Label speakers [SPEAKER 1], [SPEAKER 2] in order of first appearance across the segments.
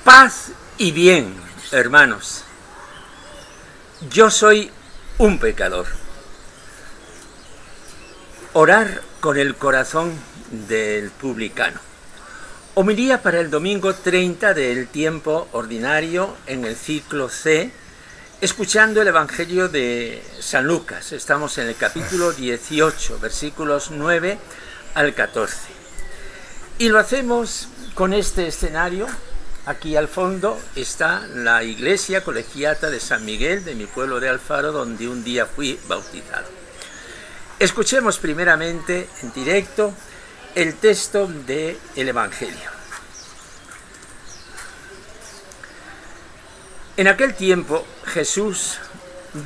[SPEAKER 1] Paz y bien, hermanos. Yo soy un pecador. Orar con el corazón del publicano. Homilía para el domingo 30 del tiempo ordinario en el ciclo C, escuchando el Evangelio de San Lucas. Estamos en el capítulo 18, versículos 9 al 14. Y lo hacemos con este escenario. Aquí al fondo está la iglesia colegiata de San Miguel, de mi pueblo de Alfaro, donde un día fui bautizado. Escuchemos primeramente en directo el texto del Evangelio. En aquel tiempo Jesús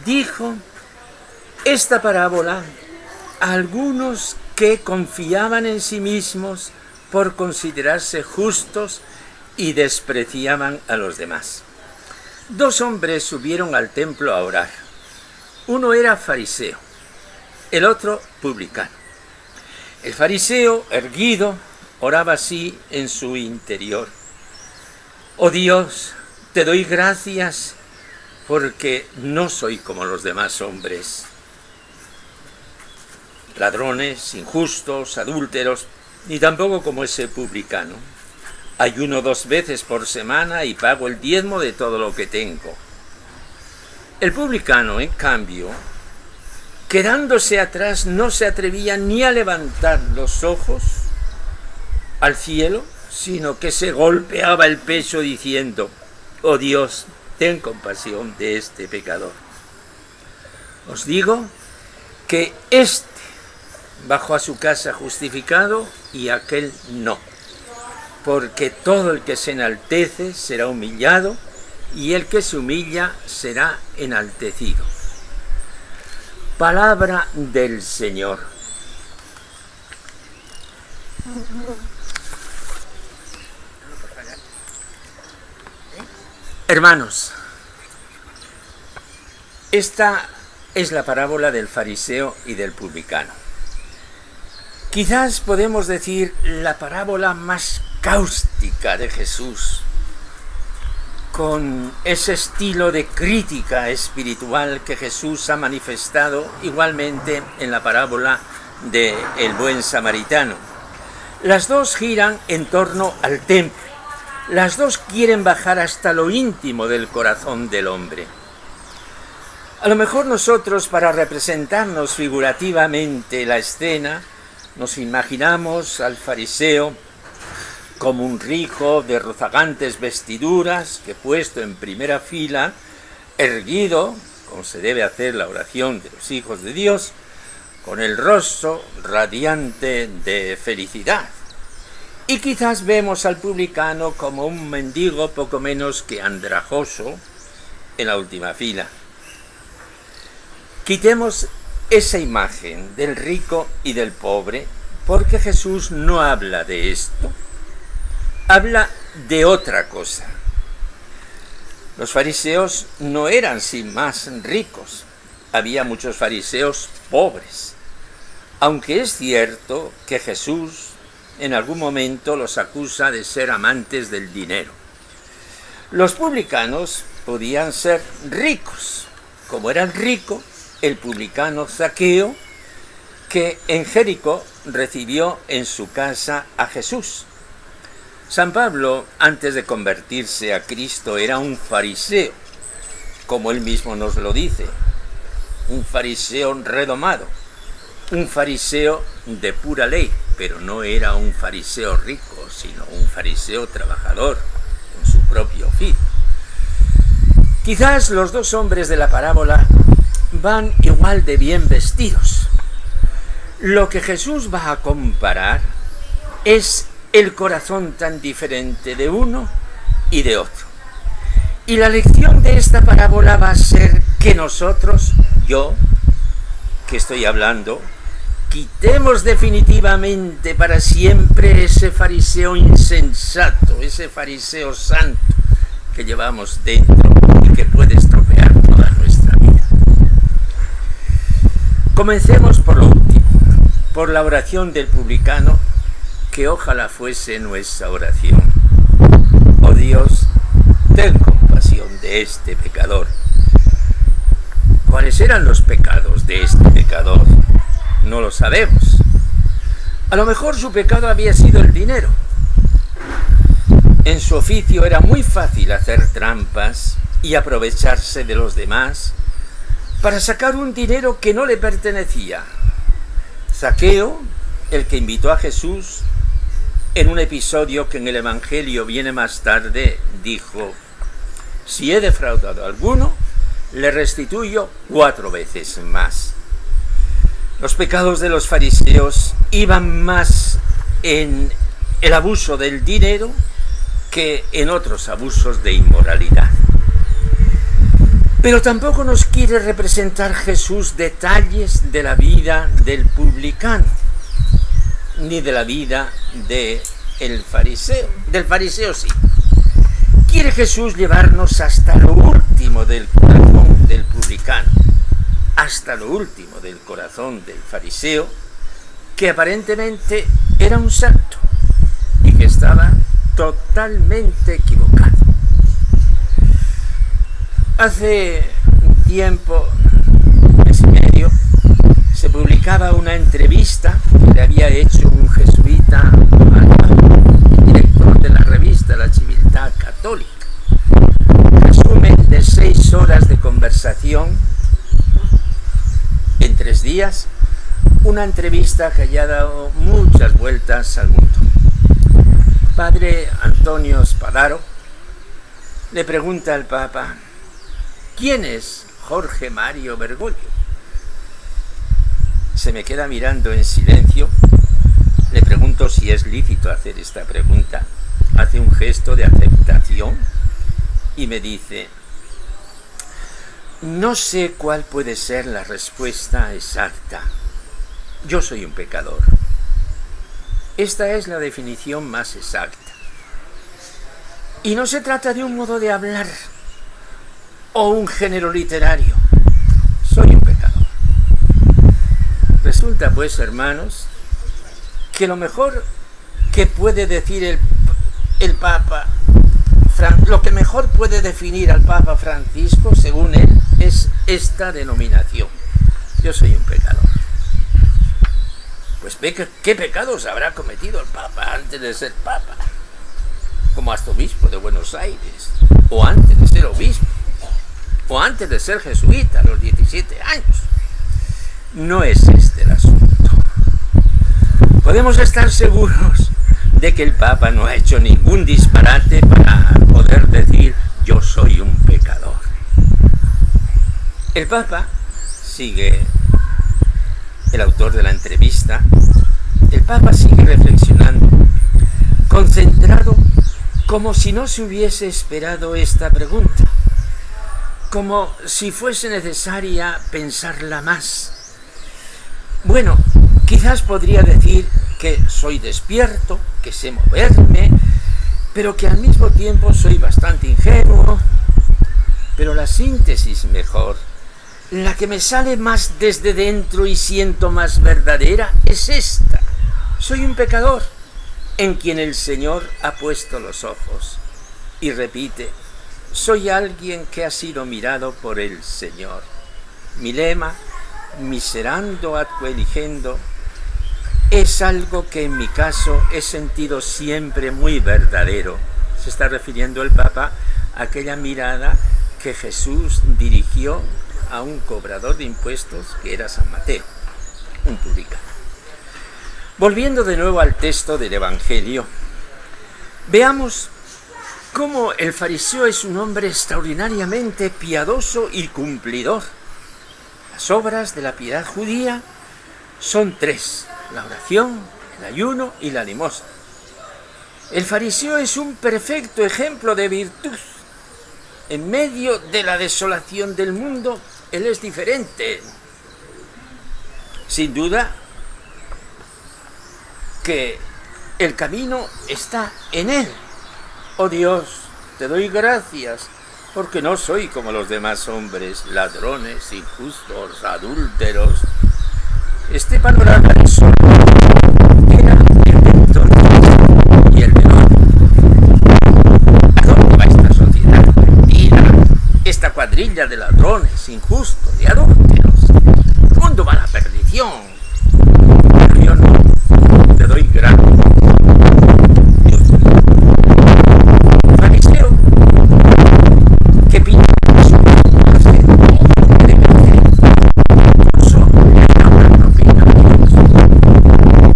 [SPEAKER 1] dijo esta parábola a algunos que confiaban en sí mismos por considerarse justos y despreciaban a los demás. Dos hombres subieron al templo a orar. Uno era fariseo, el otro publicano. El fariseo, erguido, oraba así en su interior: oh Dios, te doy gracias porque no soy como los demás hombres, ladrones, injustos, adúlteros, ni tampoco como ese publicano. Ayuno 2 veces por semana y pago el diezmo de todo lo que tengo. El publicano, en cambio, quedándose atrás, no se atrevía ni a levantar los ojos al cielo, sino que se golpeaba el pecho diciendo: oh Dios, ten compasión de este pecador. Os digo que este bajó a su casa justificado y aquel no. Porque todo el que se enaltece será humillado, y el que se humilla será enaltecido. Palabra del Señor. Hermanos, esta es la parábola del fariseo y del publicano. Quizás podemos decir la parábola más cáustica de Jesús, con ese estilo de crítica espiritual que Jesús ha manifestado igualmente en la parábola de el buen samaritano. Las dos giran en torno al templo. Las dos quieren bajar hasta lo íntimo del corazón del hombre. A lo mejor nosotros, para representarnos figurativamente la escena, nos imaginamos al fariseo como un rico de rozagantes vestiduras que, puesto en primera fila, erguido, como se debe hacer la oración de los hijos de Dios, con el rostro radiante de felicidad. Y quizás vemos al publicano como un mendigo poco menos que andrajoso en la última fila. Quitemos esa imagen del rico y del pobre, porque Jesús no habla de esto. Habla de otra cosa. Los fariseos no eran sin más ricos. Había muchos fariseos pobres. Aunque es cierto que Jesús en algún momento los acusa de ser amantes del dinero. Los publicanos podían ser ricos, como era rico el publicano Zaqueo, que en Jericó recibió en su casa a Jesús. San Pablo, antes de convertirse a Cristo, era un fariseo, como él mismo nos lo dice, un fariseo redomado, un fariseo de pura ley, pero no era un fariseo rico, sino un fariseo trabajador, con su propio oficio. Quizás los dos hombres de la parábola van igual de bien vestidos. Lo que Jesús va a comparar es el corazón tan diferente de uno y de otro. Y la lección de esta parábola va a ser que nosotros, yo, que estoy hablando, quitemos definitivamente para siempre ese fariseo insensato, ese fariseo santo que llevamos dentro y que puede estropear toda nuestra vida. Comencemos por lo último, por la oración del publicano, que ojalá fuese nuestra oración. Oh Dios, de este pecador. ¿Cuáles eran los pecados de este pecador? No lo sabemos. A lo mejor su pecado había sido el dinero. En su oficio era muy fácil hacer trampas y aprovecharse de los demás para sacar un dinero que no le pertenecía. Zaqueo, el que invitó a Jesús, en un episodio que en el Evangelio viene más tarde, dijo: si he defraudado a alguno, le restituyo 4 veces más. Los pecados de los fariseos iban más en el abuso del dinero que en otros abusos de inmoralidad. Pero tampoco nos quiere representar Jesús detalles de la vida del publicano, ni de la vida del fariseo. Del fariseo sí. Quiere Jesús llevarnos hasta lo último del corazón del publicano, hasta lo último del corazón del fariseo, que aparentemente era un santo y que estaba totalmente equivocado. Hace un tiempo, un mes y medio, se publicaba una entrevista que le había hecho un jesuita al director de la revista La Civiltà Católica. Resumen de 6 horas de conversación en 3 días, una entrevista que haya dado muchas vueltas al mundo. Padre Antonio Spadaro le pregunta al Papa: ¿quién es Jorge Mario Bergoglio? Se me queda mirando en silencio. Le pregunto si es lícito hacer esta pregunta. Hace un gesto de aceptación y me dice: no sé cuál puede ser la respuesta exacta. Yo soy un pecador. Esta es la definición más exacta. Y no se trata de un modo de hablar o un género literario. Soy un pecador. Resulta, pues, hermanos, que lo mejor que puede decir el Papa, lo que mejor puede definir al Papa Francisco, según él, es esta denominación: yo soy un pecador. Pues ve qué pecados habrá cometido el Papa antes de ser Papa, como arzobispo de Buenos Aires, o antes de ser obispo, o antes de ser jesuita a los 17 años. No es este el asunto. Podemos estar seguros de que el Papa no ha hecho ningún disparate para poder decir: yo soy un pecador. El Papa, sigue el autor de la entrevista, el Papa sigue reflexionando, concentrado, como si no se hubiese esperado esta pregunta, como si fuese necesaria pensarla más. Bueno, quizás podría decir que soy despierto, que sé moverme, pero que al mismo tiempo soy bastante ingenuo. Pero la síntesis mejor, la que me sale más desde dentro y siento más verdadera, es esta: soy un pecador en quien el Señor ha puesto los ojos. Y repite: soy alguien que ha sido mirado por el Señor. Mi lema, miserando atque eligendo, es algo que en mi caso he sentido siempre muy verdadero. Se está refiriendo el Papa a aquella mirada que Jesús dirigió a un cobrador de impuestos que era San Mateo, un publicano. Volviendo de nuevo al texto del Evangelio, veamos cómo el fariseo es un hombre extraordinariamente piadoso y cumplidor. Las obras de la piedad judía son 3: la oración, el ayuno y la limosna. El fariseo es un perfecto ejemplo de virtud. En medio de la desolación del mundo, él es diferente. Sin duda que el camino está en él. Oh Dios, te doy gracias, porque no soy como los demás hombres, ladrones, injustos, adúlteros. Este panorama del sol era el de entonces y el de hoy. ¿A dónde va esta sociedad perdida, pandilla de ladrones, injustos, de adúlteros. El mundo va a la perdición. Pero yo no, te doy gracias. Fariseo, que pinta su de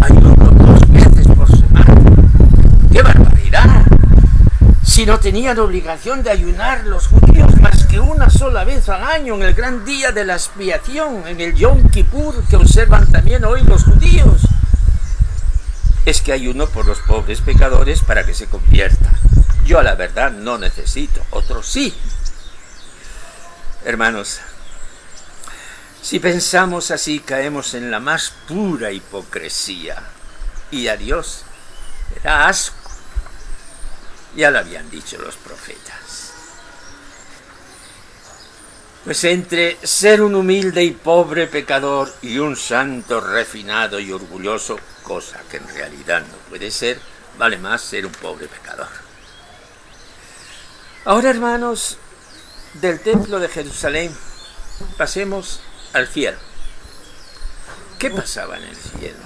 [SPEAKER 1] ayuno 2 veces por semana. ¡Qué barbaridad! Si no tenían obligación de ayunar los judíos más que una sola vez al año, en el gran día de la expiación, en el Yom Kippur, que observan también hoy los judíos. Es que ayuno por los pobres pecadores para que se conviertan. Yo a la verdad no necesito, otros sí. Hermanos, si pensamos así caemos en la más pura hipocresía y a Dios le da asco. Ya lo habían dicho los profetas. Pues entre ser un humilde y pobre pecador y un santo refinado y orgulloso, cosa que en realidad no puede ser, vale más ser un pobre pecador. Ahora, hermanos, del templo de Jerusalén pasemos al cielo. ¿Qué pasaba en el cielo?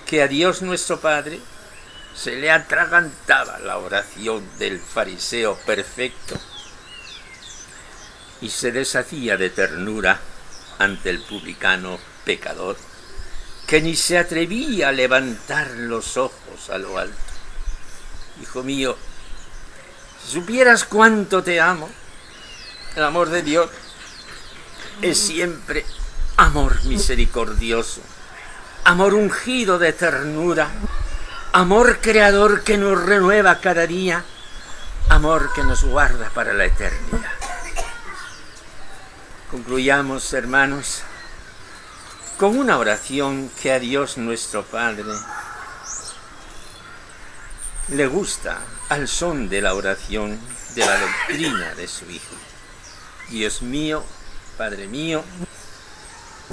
[SPEAKER 1] Que a Dios nuestro Padre se le atragantaba la oración del fariseo perfecto y se deshacía de ternura ante el publicano pecador, que ni se atrevía a levantar los ojos a lo alto. Hijo mío, si supieras cuánto te amo, el amor de Dios es siempre amor misericordioso, amor ungido de ternura, amor creador que nos renueva cada día, amor que nos guarda para la eternidad. Concluyamos, hermanos, con una oración que a Dios nuestro Padre le gusta, al son de la oración de la doctrina de su Hijo. Dios mío, Padre mío,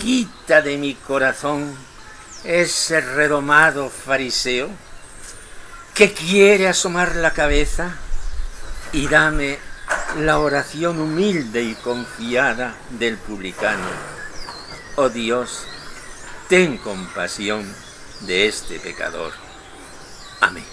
[SPEAKER 1] quita de mi corazón ese redomado fariseo que quiere asomar la cabeza y dame la oración humilde y confiada del publicano. Oh Dios, ten compasión de este pecador. Amén.